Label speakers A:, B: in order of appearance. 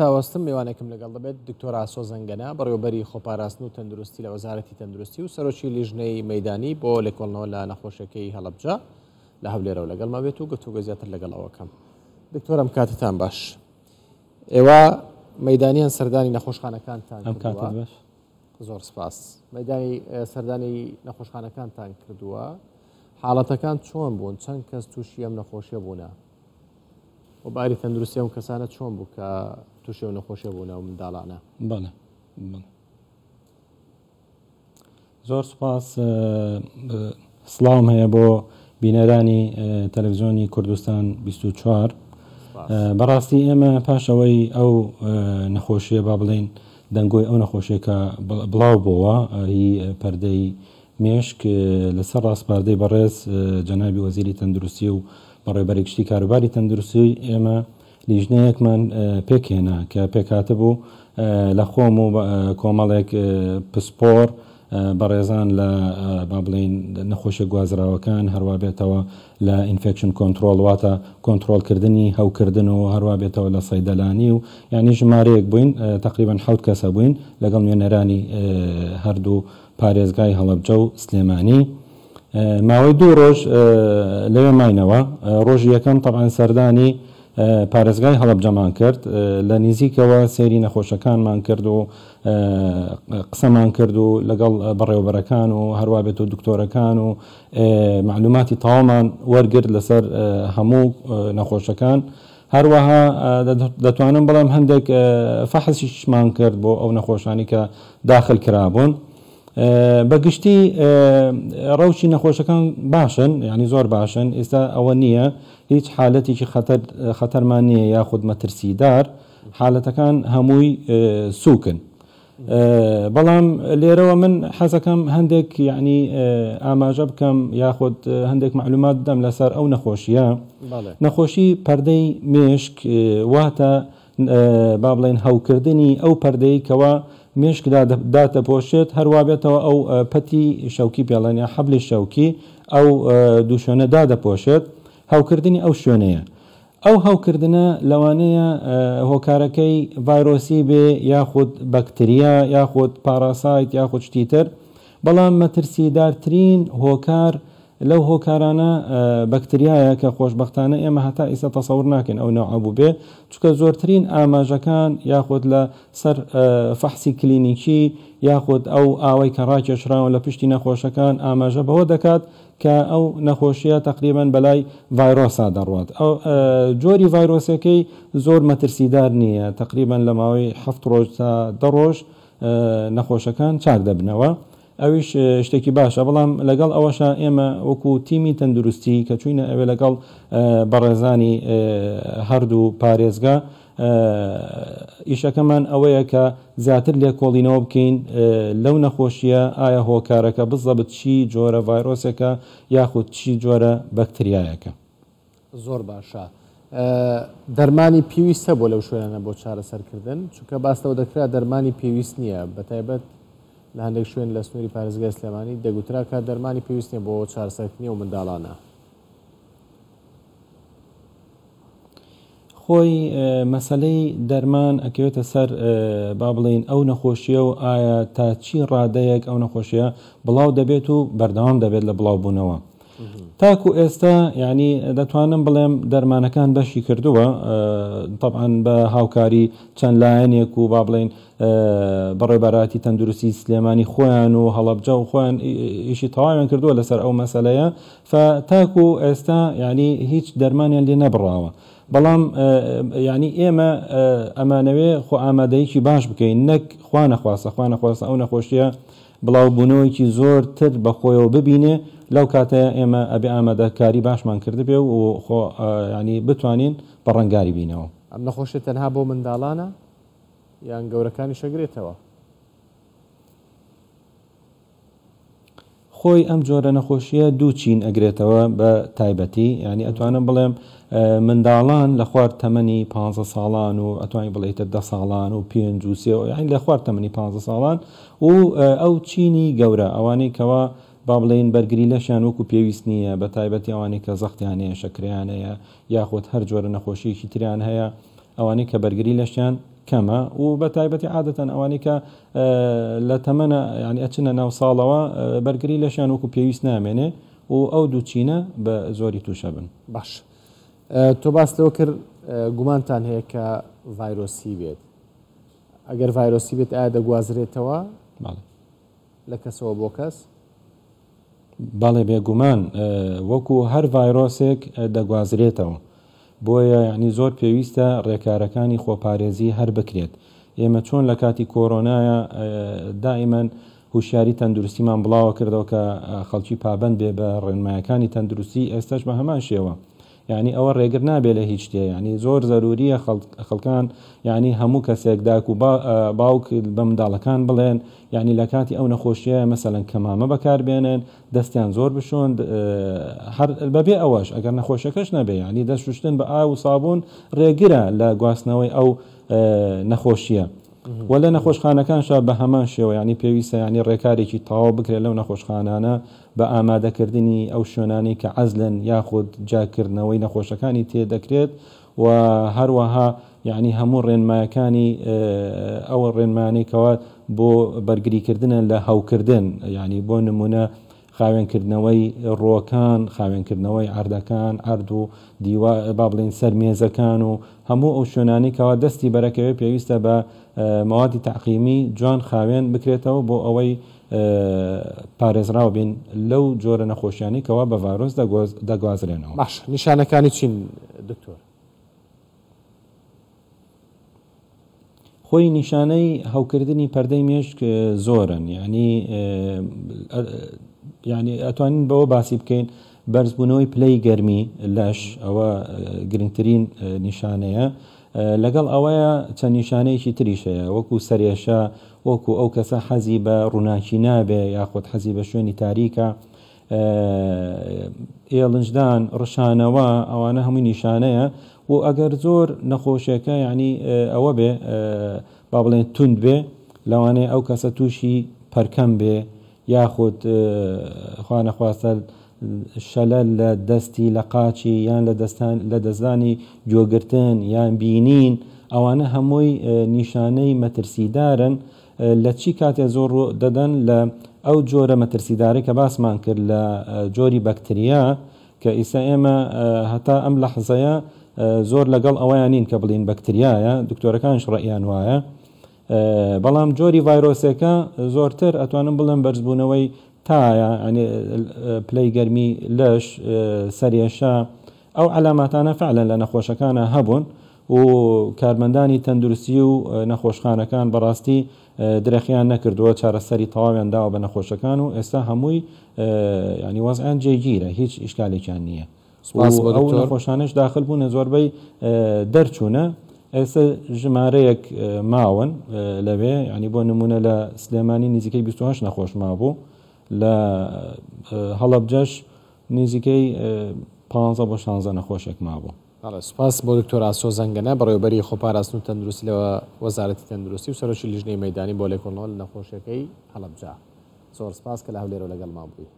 A: تاوەستم میوانێکم لەگەڵ دەبێت دکتۆر ئاسۆ زەنگەنە بەڕێوەبەری خۆپاراستن و تەندروستی لە وەزارەتی تەندروستی و سەرۆکی لیژنەی مەیدانی بۆ لێکۆڵنەوە لە نەخۆشیەکەی هەڵەبجە لە هەولێرەوە لەگەڵما بێت و گفتوگۆ زیاتر لەگەڵەوەکەم. دکتۆرم کاتتان باش. ئێوە مەیدانیان سەردانی نەخۆشخانەکانتان کردووە. زۆر سپاس. مەیدانی سەردانی نەخۆشخانەکانتان کردووە. حاڵەتەکان چۆن بوون؟ چەند کەس تووشی ئەم نەخۆشیە بوونە؟ و باری تەندروستی ئەم کەسانە چۆن بوو کە تووشی ئەو نەخۆشیە بوونە و منداڵانە؟
B: بەڵێ زۆر سپاس. سڵاوم هەیە بۆ بینەرانی تەلەڤیزیۆنی کوردستان 24. بەڕاستی ئێمە پاشەوەی ئەو نەخۆشیە با بڵێن دەنگۆی ئەو نەخۆشیە کە بڵاو بووە هی پەردەی مێشک لەسەر ڕاستپاردەی بەڕێز جەنابی وەزیری تەندروستی و بەڕێوەبەری گشتی کاروباری تەندروستی ئێمە لیژنەیەکمان پێکهێنا کە پێکهاتە بوو لە خۆم و کۆمەڵێک پسپۆر بەڕێزان لە با بڵێن نەخۆشیە گوازراوەکان هەروە بێتەوە لە ئینفێکشن کۆنتڕۆڵ واتە کۆنتڕۆڵکردنی هەوکردن و هەروە بێتەوە لە سەیدەلانی و یعنی ژمارەیەک بووین تقریبا 7 کەسە بووین لەگەڵ نوێنەرانی هەردوو پارێزگای هەڵەبجە و سلێمانی. ماوەی 2 ڕۆژ لەوێ ماینەوە. ڕۆژی یەکەم تەبعاً سەردانی پارێزگای هەڵەبجەمان کرد، لە نزیکەوە سێری نەخۆشەکانمان کرد و قسەمان کرد و لەگەڵ بەڕێوەبەرەکان و هەروە بێت و دکتۆرەکان و معلوماتی تەواومان وەرگرت لەسەر هەموو نەخۆشەکان. هەروەها دەتوانم بڵێم هەندێک فەحسیشمان کرد بۆ ئەو نەخۆشانی کە داخل کرابوون. بەگشتی ڕەوشی نەخۆشەکان باشن، ینی زۆر باشن. ئێستا ئەوە نییە هیچ حالەتێکی خەتەرمان نییە یاخود مەترسیدار، حالەتەکان هەمووی سووکن. بەڵام لێرەوە من حەزەکەم هەندێک یعنی ئاماژە بکەم یاخود هەندێک معلومات بدەم لەسەر ئەو نەخۆشیە. نەخۆشی پەردەی مێشک واتە با بڵێن هەوکردنی ئەو پەردەی کەوە مێشک داتەپۆشێت، هەروە بێتەوە ئەو پەتی شەوکی پێڵێن یا حەبلی شەوکی ئەو دوو شوێنە دادەپۆشێت، هەوکردنی ئەو شوێنەیە. ئەو هەوکردنە لەوانەیە هۆکارەکەی ڤایرۆسی بێ یاخود بەکتریا یاخود پاراسایت یاخود شتیتر، بەڵام مەترسیدارترین هۆکار لەو هۆکارانە بەکتریایە کە خۆشبەختانە ئێمە هەتا ئێستا تەسەور ناکەین ئەو نەوعبوو بێ، چونکە زۆرترین ئاماژەکان یاخود لە سەر فەحسی کلینیکی یاخود ئەو ئاوەی کە ڕاکێشراون لە پشتی نەخۆشەکان ئاماژە بەوە دەکات کە ئەو نەخۆشیە تقریبان بەلای ڤایرۆسا دەڕوات. ئەو جۆری ڤایرۆسەکەی زۆر مەترسیدار نییە، تقریبان لە ماوەی 7 ڕۆژ تا 10 ڕۆژ نەخۆشەکان چاک دەبنەوە. ئەویش شتێکی باشە، بەڵام لەگەڵ ئەوەشە ئێمە وەکو تیمی تەندروستی کە چوینە ئەوێ لەگەڵ بەڕێزانی هەردوو پارێزگا ئیشەکەمان ئەوەیە کە زیاتر لێکۆڵینەوە بکەین لەو نەخۆشیە ئایا هۆکارەکە بزەبت چی جۆرە ڤایرۆسێکە یاخود چی جۆرە بەکتریایەکە.
A: زۆر باشە. دەرمانی پێویستە بۆ لەو شوێنانە بۆ چارەسەرکردن، چونکە باستەوە دەکرا دەرمانی پێویست نییە، بەتایبەت لە هەندێک شوێن لە سنووری پارێزگای سلێمانی دەگوترا کە دەرمانی پێویست نییە بۆ چارەسەرکردنی و منداڵانە.
B: خۆی مەسەلەی دەرمان ئەکەوێتە سەر با بڵێن ئەو نەخۆشیە و ئایا تا چی ڕادەیەک ئەو نەخۆشیە بڵاو دەبێت و بەردەوام دەبێت لە بڵاوبوونەوە. تاکو ئێستا یعنی دەتوانم بڵێم دەرمانەکان بەشی کردووە طبعاً بە هاوکاری چەند لایەنێک و با بڵێن بەڕێبەراتی تەندروستی سلێمانی خۆیان و هەڵەبجە و خۆیان ئیشی تەواویان کردووە لەسەر ئەو مەسەلەیە، فتاکو ئێستا یعنی هیچ دەرمانیان لێ نەبڕاوە. بەڵام یعنی ئێمە ئەمانەوێ خۆ ئامادەیەکی باش بکەین، نەک خوا نەخواستە ئەو نەخۆشیە بڵاوبوونەوەیکی زۆرتر بەخۆیەوە ببینێ، لەو کاتەیە ئێمە ئەبێ ئامادەکاری باشمان کردبێ و خۆ ینی بتوانین بەڕەنگاری بینەوە.
A: ئەم نەخۆشیە تەنها بۆ منداڵانە یان گەورەکانی شەگرێتەوە؟
B: خۆی ئەم جۆرە نەخۆشیە دوو چین ئەگرێتەوە بە تایبەتی، ینی ئەتوانم بڵێم منداڵان لە خوار تەمەنی 15 ساڵان و ئەتوانی بڵێتە 10 ساڵان و 5 و 3 یعنی لە خوار تەمەنی 15 ساڵان و ئەو چینی گەورە ئەوانەی کەوا با بڵێن بەرگری لەشیان وەکو پێویست نییە، بە تایبەتی ئەوانەی کە زەختیان هەیە، شەکریان هەیە یاخود هەر جۆرە نەخۆشیەکی تریان هەیە، ئەوانەی کە بەرگری لەشیان کەمە و بە تایبەتی عادەتەن ئەوانەی کە لە تەمەنە ینی ئەچنە ناو ساڵەوە بەرگری لەشیان وەکو پێویست نامێنێ و ئەو دووچینە بە زۆری تووشە بن.
A: باش تۆ باس لەوە کرد گومانتان هەیە کە ڤایرۆسی بێت ئەگەر ڤایرۆسی بێت ئایا دەگوازرێتەوە لە کەسەوە بۆ کەس؟
B: باڵێ بێگومان وەکو هەر ڤایرۆسێک دەگوازرێتەوە بۆیە یعنی زۆر پێویستە ڕێکارەکانی خۆپارێزی هەر بکرێت. ئێمە چۆن لە کاتی کۆرۆنایە دائیمەن هوشیاری تەندروستیمان بڵاوە کردەوە کە خەڵکی پابند بێ بە ڕێنمایەکانی تەندروستی ئێستاش بە هەمان شێوە یعنی ئەوە ڕێگر نابێت لە هیچ شتێ ینی زۆر زەروریە خەڵکان ینی هەموو کەسێک داک و باوک بە منداڵەکان بڵێن ینی لە کاتی ئەو نەخۆشیە مەسەلەن کەمامە بەکاربێنن دەستیان زۆر بشۆن بەبێ ئەوەش ئەگەر نەخۆشەکەش نەبێ ینی دەست شوشتن بە ئاو و سابوون ڕێگرە لە گواستنەوەی ئەو نەخۆشیە و لە نەخۆشخانەکانشا بە هەمان شێوە ینی پێویستە ینی ڕێکارێکی تەواو بکرێت لەو نەخۆشخانانە بە ئامادەکردنی ئەو شوێنانی کە عەزلن یاخود جاکردنەوەی نەخۆشەکانی تێدەکرێت و هەروەها یعنی هەموو ڕێنمایەکانی ئەوە ڕێنمانێکەوە بۆ بەرگریکردنە لە هەوکردن ینی بۆ نمونە خاوێنکردنەوەی ڕۆکان خاوێنکردنەوەی عەردەکان عەرد و دیوا با بڵێن سەر مێزەکان و هەموو ئەو شوێنانێکەوە دەستی بەرەکەوێ پێویستە بە مەوادی تەعقیمی جوان خاوێن بکرێتەوە بۆ ئەوەی پارێزراو بین لەو جۆرە نەخۆشیانی کەوا بە ڤایرۆس دەگوازرێنەوە.
A: باش نیشانەکانی چین دکتۆر؟
B: خۆی نیشانەی هەوکردنی پەردەی مێشک زۆرن ینی ئەتوانین بەوە باسی بکەین بەرزبوونەوەی پلەی گەرمی لەش ئەوە گرنگترین نیشانەیە لەگەڵ ئەوەیە چەند نیشانەیەکی تریش هەیە وەکو سەرێشە وەکو ئەو کەسە حەزی بە ڕووناکی نابێ یاخود حەزی بە شوێنی تاریکە ئێڵنجدان ڕشانەوە ئەوانە هەمووی نیشانەیە و ئەگەر زۆر نەخۆشیەکە ینی ئەوە بێ با بڵێن توند بێ لەوانەیە ئەو کەسە تووشی پەرکەم بێ یاخود خوا نەخواستە شەلەل لە دەستی لە قاچی یان لە دەستانی گوێگرتن یان بینین ئەوانە هەمووی نیشانەی مەترسیدارن لە چی کاتێ زۆر دەدەن لە ئەو جۆرە مەترسیدارە کە باسمان کرد لە جۆری بەکتریا کە ئیسا ئێمە هەتا ئەم لەحزەیە زۆر لەگەڵ ئەوەیان نین کە بڵین بەکتریایە دکتۆرەکانش ڕەئیان وایە بەڵام جۆری ڤایرۆسەکە زۆرتر ئەتوانم بڵێم بەرزبوونەوەی تایە ینی پلەی گەرمی لەش سەرێشە ئەو علاماتانە فعلەن لە نەخۆشەکانە هەبوون و کارمەندانی تەندروستی و نەخۆشخانەکان بەڕاستی درەخیان نەکردووە چارەسەری تەواویان داوە بە نەخۆشەکان و ئێستا هەمووی ینی وەزعیان جێگیرە هیچ ئیشکالێکیان نییە ئەو نەخۆشانش داخل بوونە زۆربەی دەرچوونە ئێستا ژمارەیەک ماون لەوێ ینی بۆ نمونە لە سلێمانی نزیکەی 28 نەخۆش مابوو لە هەڵەبجەش نزیکەی 15 بۆ 16 نەخۆشێک مابوو.
A: سپاس بۆ دکتۆر ئاسۆ زەنگەنە بەڕێوەبەری خۆپاراستن و تەندروستی لەوە وەزارەتی تەندروستی و سەرۆکی لیژنەی مەیدانی بۆ لێکۆڵینەوە لە نەخۆشیەکەی هەڵەبجە. زۆر سپاس کە لە هەولێرەوە لەگەڵمان بووی.